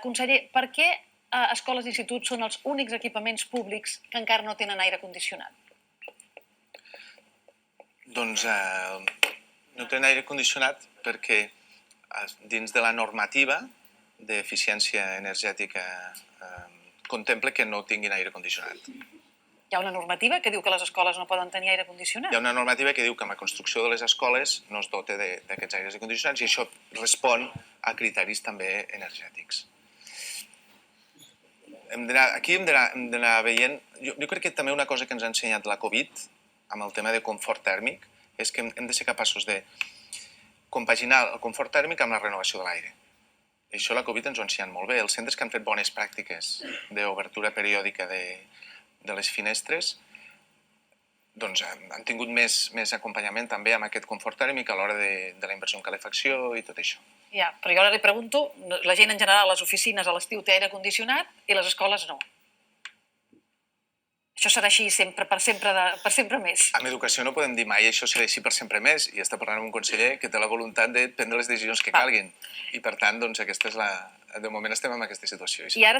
Conseller, per què escoles i instituts són els únics equipaments públics que encara no tenen aire condicionat? Doncs no tenen aire condicionat perquè dins de la normativa d'eficiència energètica contempla que no tinguin aire condicionat. Hi ha una normativa que diu que les escoles no poden tenir aire condicionat. Hi ha una normativa que diu que amb la construcció de les escoles no es dota d'aquests aires condicionats i això respon a criteris també energètics. Aquí hem d'anar veient... Jo crec que també una cosa que ens ha ensenyat la Covid amb el tema de confort tèrmic és que hem de ser capaços de compaginar el confort tèrmic amb la renovació de l'aire. I això la Covid ens ho ha ensenyat molt bé. Els centres que han fet bones pràctiques d'obertura periòdica de les finestres doncs han tingut més acompanyament també amb aquest confort tèrmic a l'hora de la inversió en calefacció i tot això. Ja, però jo ara li pregunto, la gent en general a les oficines a l'estiu té aire condicionat i les escoles no. Això serà així sempre, per sempre més. Amb educació no podem dir mai això serà així per sempre més i està parlant amb un conseller que té la voluntat de prendre les decisions que calguin i per tant, doncs, de moment estem en aquesta situació. I ara